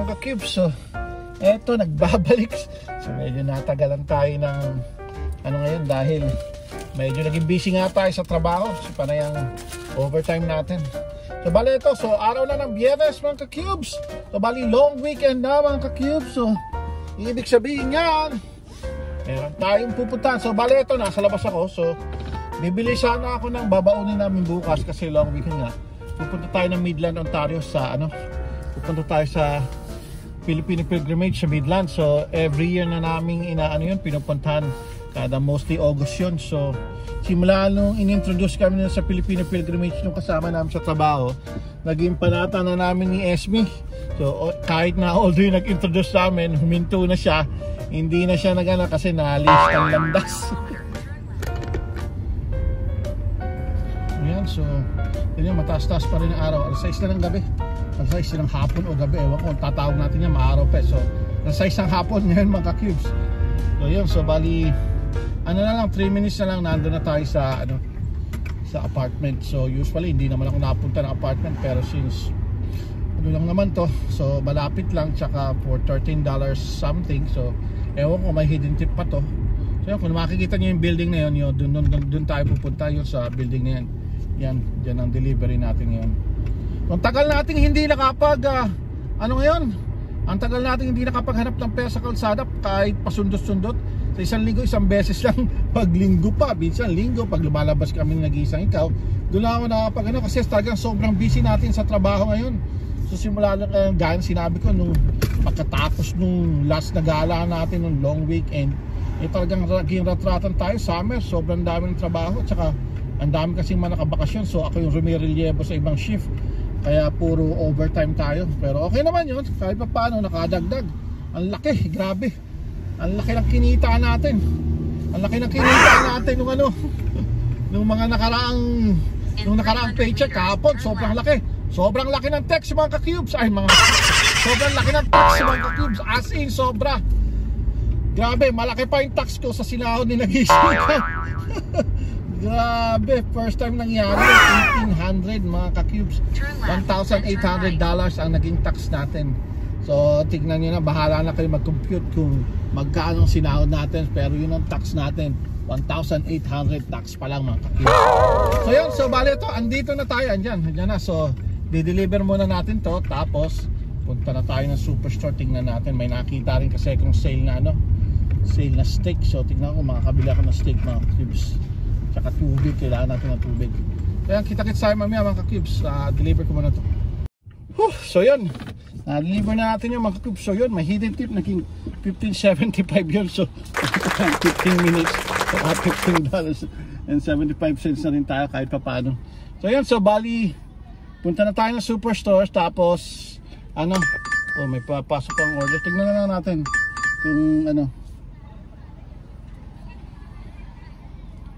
mga ka-cubes. So eto, nagbabalik. So medyo natagalan tayo ng ano ngayon dahil medyo naging busy nga tayo sa trabaho. So panayang overtime natin. So bali ito, so araw na ng Biyernes mga ka-cubes. So bali long weekend na mga ka-cubes. So ibig sabihin yan, meron tayong pupuntahan. So bali ito, nasa labas ako. So bibili sana ako ng babaunin namin bukas kasi long weekend nga. Pupunta tayo ng Midland, Ontario sa ano, pupunta tayo sa Filipino Pilgrimage sa Midland. So every year na naming inaano yun, pinupuntahan kada mostly August yun. So simula nung inintroduce kami sa Filipino Pilgrimage nung kasama namin sa trabaho, naging panata na namin ni Esme. So kahit na although yung nag-introduce namin, huminto na siya, hindi na siya nagana kasi naalis ang landas. Ayan, so yun, mataas-taas pa rin ang araw. Alas 6 na ng gabi, alas 6 ng hapon o gabi, ewan ko, tatawag natin yan maaraw pa. So alas 6 ng hapon ngayon mga ka-cubes. So yun, so bali ano na lang, 3 minutes na lang nandun na tayo sa ano, sa apartment. So usually hindi naman ako napunta ng apartment, pero since ano lang naman to, so malapit lang, tsaka for $13 something. So ewan ko, may hidden tip pa to. So yun, kung makikita nyo yung building na yun, dun tayo pupunta, yun sa building na yan. Yan, dyan ang delivery natin ngayon. Ang tagal natin hindi nakapag ano ngayon, ang tagal natin hindi nakapaghanap ng pera sa kalsada kahit pasundot-sundot. Sa isang linggo, isang beses lang, pag linggo pa, minsan linggo, pag lumalabas kami nag-iisang ikaw, doon lang ako nakapag kasi talagang sobrang busy natin sa trabaho ngayon. So simula lang, gaya sinabi ko, nung pagkatapos nung last na gala natin, nung long weekend, talagang naging ratratan tayo, summer, sobrang dami ng trabaho, tsaka ang dami kasing mga nakabakasyon. So ako yung rumirelyebo sa ibang shift, kaya puro overtime tayo. Pero okay naman yun, kahit pa paano nakadagdag. Ang laki, grabe, ang laki ng kinita natin. Ang laki ng kinita natin nung ano, nung mga nakaraang paycheck kahapon. Sobrang laki. Sobrang laki ng text mga ka-cubes. Ay mga, sobrang laki ng text mga ka-cubes. As in, sobra. Grabe, malaki pa yung tax ko sa sinahod ni nag-isip. Grabe, first time nangyari. 1,800 mga ka-cubes, $1,800 ang naging tax natin. So tignan nyo na, bahala na kayo mag-compute kung magkano ang sinahod natin. Pero yun ang tax natin, 1,800 tax pa lang mga ka-cubes. So yun, so bali ito, andito na tayo, andyan na. So di-deliver muna natin to, tapos punta na tayo ng superstore. Tingnan natin, may nakita rin kasi kung sale na ano, sale na steak. So tignan ko, makakabili ako ng steak mga ka-cubes. Tsaka tubig, kailangan natin ng tubig. Kaya kita-kits tayo mamaya mga ka-cubes. Deliver ko muna to. So yun, deliver na natin yung mga ka-cubes. So yun, may hidden tip, naging $15.75 yun. So 15 minutes, $15.75 na rin tayo kahit pa paano. So yun, so bali punta na tayo ng superstores. Tapos ano, may papasok pang order. Tignan na lang natin kung ano,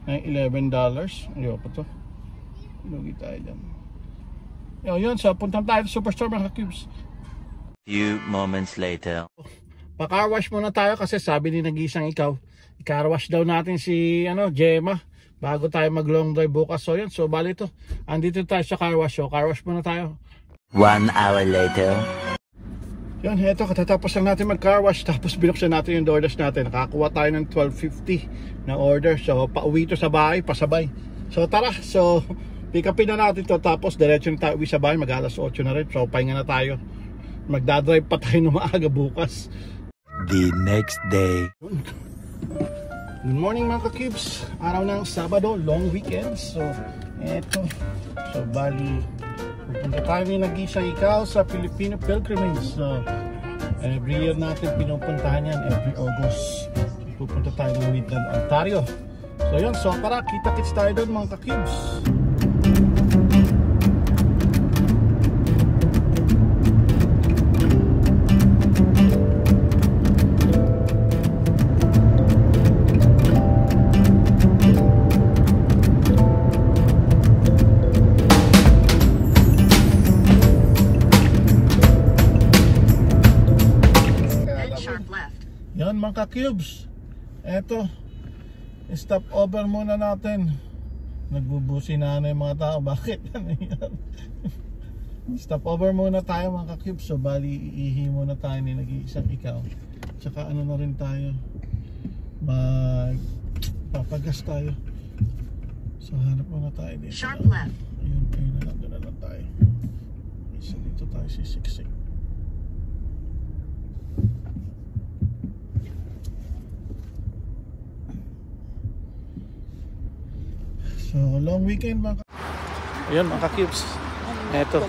ay $11. Ayaw pa to, lugi tayo dyan. Yun, so punta tayo sa superstore mga ka-cubes. Few moments later, pa-car wash muna tayo kasi sabi ni nag-isang ikaw, i-car wash daw natin si ano, Gemma bago tayo mag long drive bukas. So yun, so bali to, andito tayo sa car wash. So car wash muna tayo. 1 hour later. Yan, eto, katatapos lang natin mag-car wash, tapos binuksan natin yung DoorDash natin. Nakakuha tayo ng $12.50 na order. So pauwi to sa bahay, pasabay. So tara, so pick upin na natin to, tapos diretso na tayo uwi sa bahay. Mag-alas 8 na rin, so pahinga na tayo. Magdadrive pa tayo ng maaga bukas. The next day. Good morning mga ka-cubes. Araw ng Sabado, long weekend. So eto, so bali pupunta tayo ni nag-isa ikaw sa Filipino Pilgrimage. So every year natin pinupuntahan yan, every August pupunta tayo ng Midland, Ontario. So yun, so para kita-kits tayo doon mga ka-cubes. Yan mga ka-cubes, eto, stop over muna natin. Nagbubusi na yung mga tao. Bakit? Stop over muna tayo mga ka-cubes. So bali iihi muna tayo ni nag-iisang ikaw. Tsaka ano na rin tayo, papagas tayo. So hanap muna tayo dito. Sharp left. Ayun na lang, doon na lang tayo. Isa dito tayo sisiksik. So long weekend mga ayun mga ka-cubes. Eto.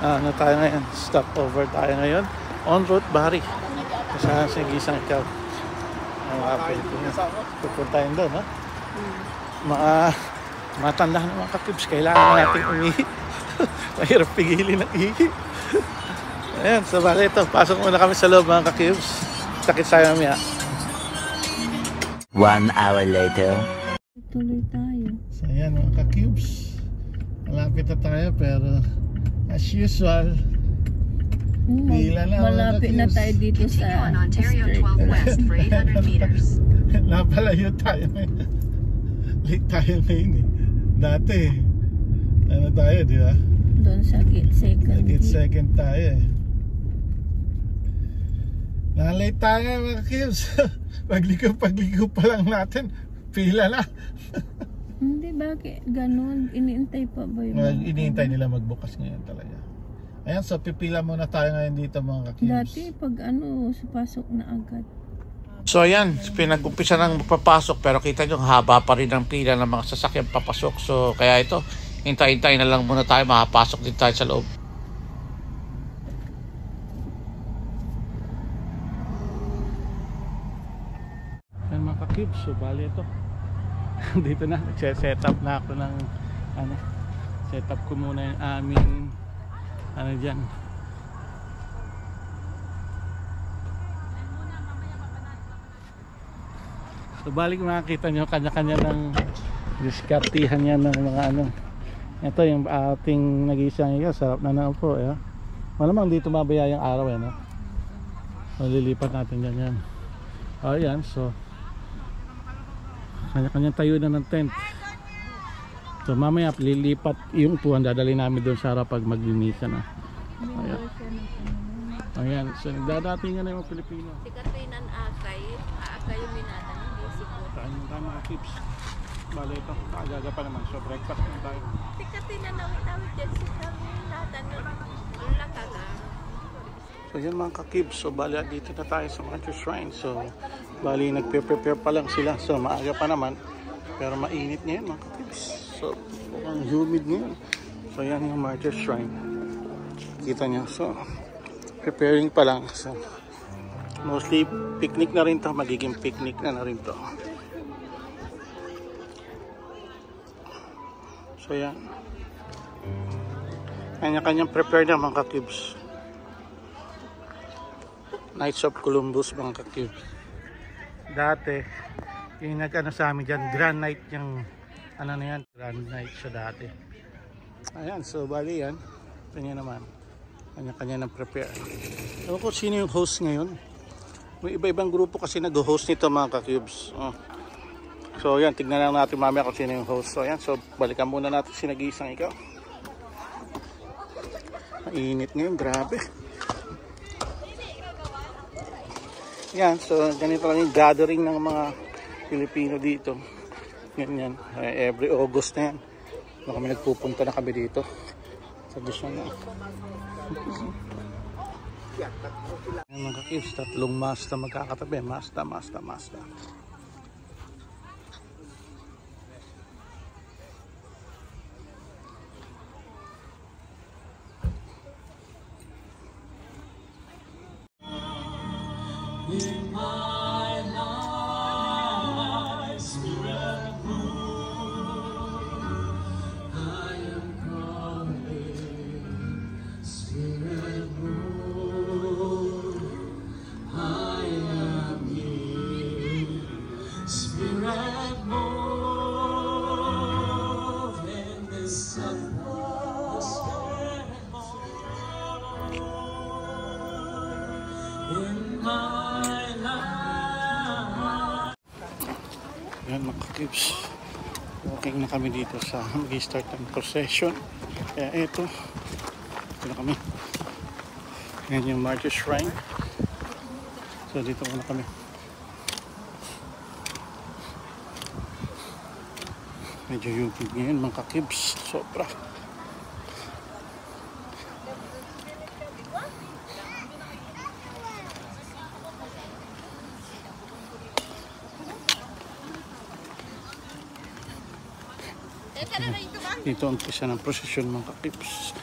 Ano tayo ngayon? Stop over tayo ngayon. On route Bari. Kasama sa gisang ikaw. Ang mga Pilipinas. Pupuntahin doon, ha? Matanda na mga ka-cubes. Kailangan natin umihi. Mahirap pigilin ang ihi. Ayan, so bali ito. Pasok muna kami sa loob mga ka-cubes. Sakit tayo mamaya. 1 hour later. Tuloy tayo. So ayan mga ka-cubes. Malapit na tayo pero as usual pila na malapit na tayo dito Continue sa on Ontario 12 West for 800 meters. napalayo tayo ngayon. Late tayo ngayon eh. Dati ano tayo, di ba? doon sa gate second. Gate second tayo eh. Na-late tayo mga ka-cubes. Pagligaw pa lang natin pila na. Hindi, bakit? Ganon. Iniintay pa ba yung Iniintay nila magbukas ngayon talaga. Ayan, so pipila muna tayo ngayon dito mga ka-cubes. dati pag pasok na agad. So ayan, pinag-umpisa ng papasok pero kita nyo haba pa rin ang pila ng mga sasakyan papasok. So kaya ito, hintay-hintay na lang muna tayo, makapasok din tayo sa loob. Ayan mga ka-cubes, so bali ito. Dito na, nagse-set up na ako ng set up ko muna yung aming dyan. So balik makikita nyo kanya-kanya ng diskartihan niya ng mga ito yung ating nag-iisang ikaw, sarap na naupo eh. Malamang dito mabaya yung araw eh, no? Malilipat natin dyan yan. O yan, so kanya-kanya tayo na ng tent. So mamaya lilipat yung upuan, dadali namin doon sa harap pag maglinisan na. Ayan. Ayan, so nagdadating na yung mga Pilipino. Tikatinan akay yung minatan, hindi siguro. Saan yung tayo mga tips? Bale ito, kaagaga pa naman, so breakfast na tayo. Tikatinan nawit dyan sa minatan. Wala ka ga. So yan mga ka-cubes, so bali dito na tayo sa Martyrs Shrine. So bali nagpe-prepare pa lang sila, so maaga pa naman. Pero mainit ngayon mga ka-cubes. So mukhang humid ngayon. So yan yung Martyrs Shrine. Kita nyo, so preparing pa lang. So mostly picnic na rin to, magiging picnic na rin to. So yan, kanya-kanyang prepare na mga ka-cubes. Knights of Columbus mga ka-cubes. Dati yung nag-ano sa amin dyan, Grand Night yung na yan, Grand Night siya dati. Ayan, so bali yan, kanya naman kanya-kanya ng prepare. Ewan ko sino yung host ngayon. May iba-ibang grupo kasi nag-host nito mga ka-cubes. So yan, tignan lang natin mamaya kung sino yung host. So yan, so balikan muna natin si nag-iisang ikaw. Mainit ngayon, grabe. Yan, so ganito lang yung gathering ng mga Pilipino dito. Ganyan, every August na yan. Kami nagpupunta na kami dito. Tradisyon na. Yan mga ka-cubes, tatlong Mazda magkakatabi. Mazda. In my life, Spirit move. I am calling, Spirit move. I am here, Spirit move. In this temple, Spirit move. In my yan mga ka-cubes, walking na kami dito sa mag-start ng procession. Kaya ito, Dito na kami. Ayan yung Martyrs Shrine. So dito muna kami. Medyo yugig ngayon mga kakibs. Sobra. Dito ang umpisa ng prosesyon mga kakibs.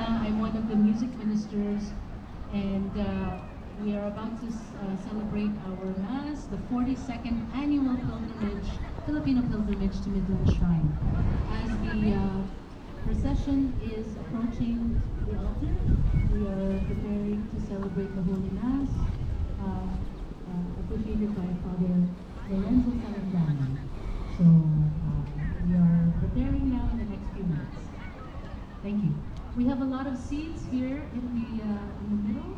I'm one of the music ministers, and we are about to celebrate our Mass, the 42nd annual Filipino pilgrimage to Midland Shrine. As the procession is approaching the altar, we are preparing to celebrate the Holy Mass, officiated by Father Lorenzo Salazar. So we are preparing now in the next few minutes. Thank you. We have a lot of seats here in the middle.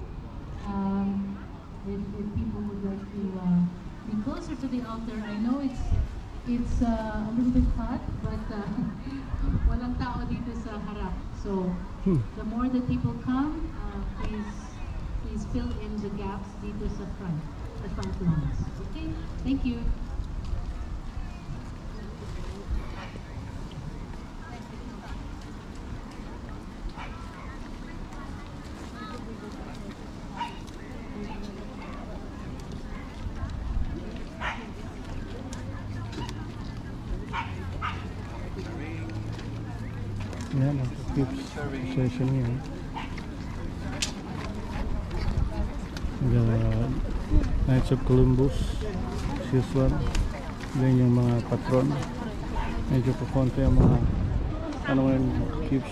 If people would like to be closer to the altar, I know it's a little bit hot, but walang tao dito sa harap. So the more that people come, please fill in the gaps dito sa the front lawns. Okay, thank you. Yan ang tips session niya. The Knights of Columbus, usual. Yan yung mga patron. Medyo kukonti ang mga ano yung tips.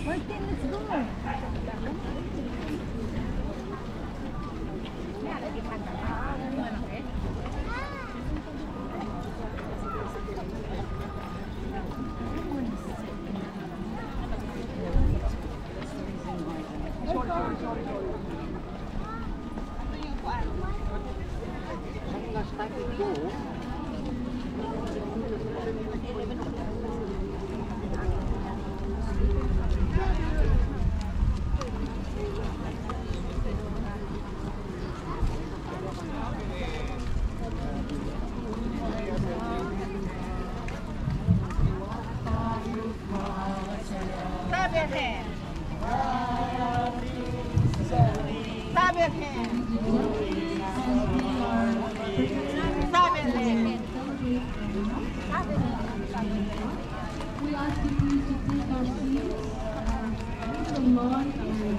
We ask you please to take our seats in the lawn area.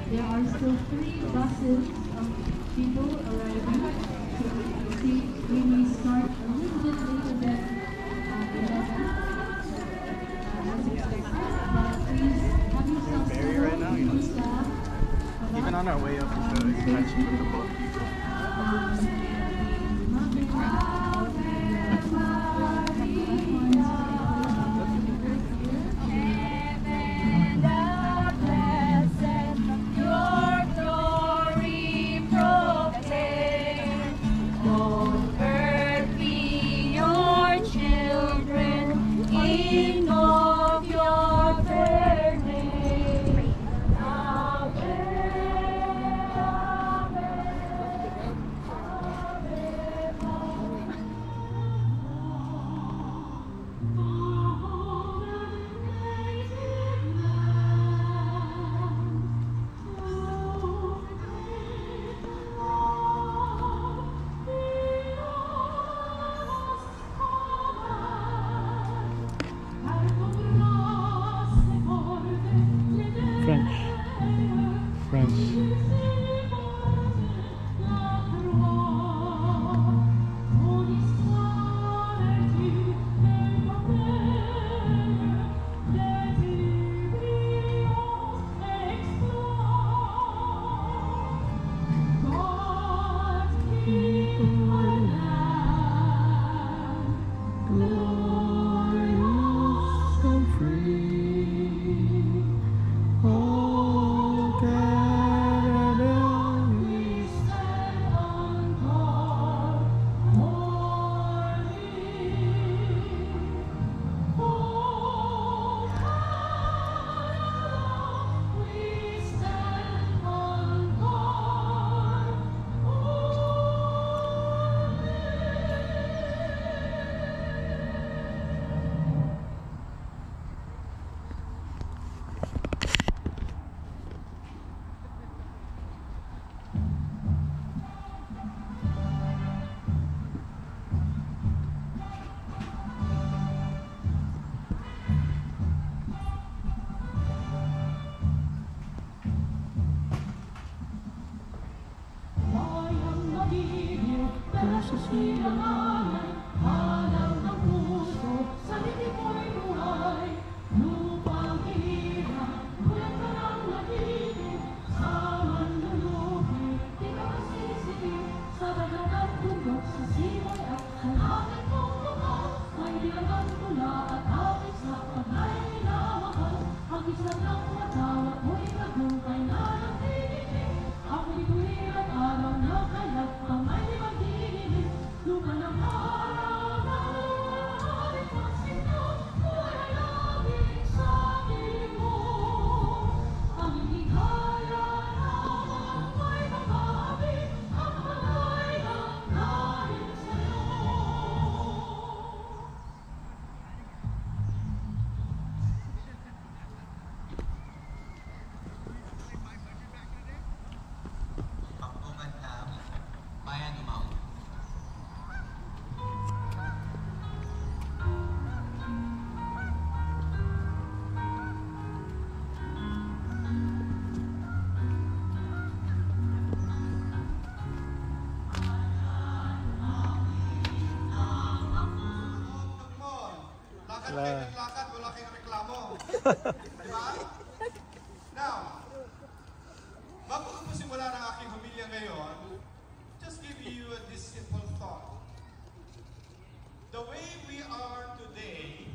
There are still 3 buses of people arriving. So we may start a little bit later than 11 as expected. But please have yourself settled with the staff. Even on our way up to the convention with the book. Your glory proclaim, Lord. glorious and free. Oh, Canada, we stand on guard morning. Oh, Canada, we stand on guard bayang magiging pero sa silanganan, hanap ng puso, sa litig mo'y buhay. Lupang hirap, bulan ka ng nagiging, sa manlulubi, di ka masisipin, sa dagat at bundok, sa simoy at sa langit mong lumaw, may nilagang tula at awit sa pagay minamahal. Ang isang ng matawag mo'y nagumpay na nagtitigil, ako'y tuwing at araw na kaya't kamay di magdidilim. Lupa ng araw na halit masin na, buhay laging sa piling mo. Ang higaya naman may makabi, ang malay ng dahil sa'yo. Pagpungan ng Bayan Umaw. Lakad kayo ng lakad, wala kayong reklamo. Di ba? Now, bago ko simula ng aking humilya ngayon, just give you this simple thought. The way we are today,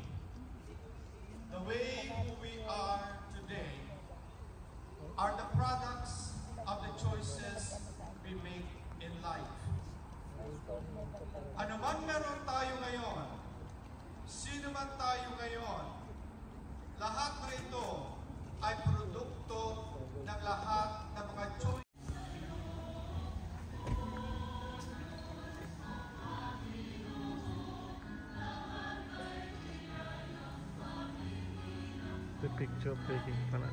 are the products of the choices we make in life. Ano man meron tayo ngayon, sino man tayo ngayon, lahat na ito ay produkto ng lahat ng mga choices. The picture taking pala.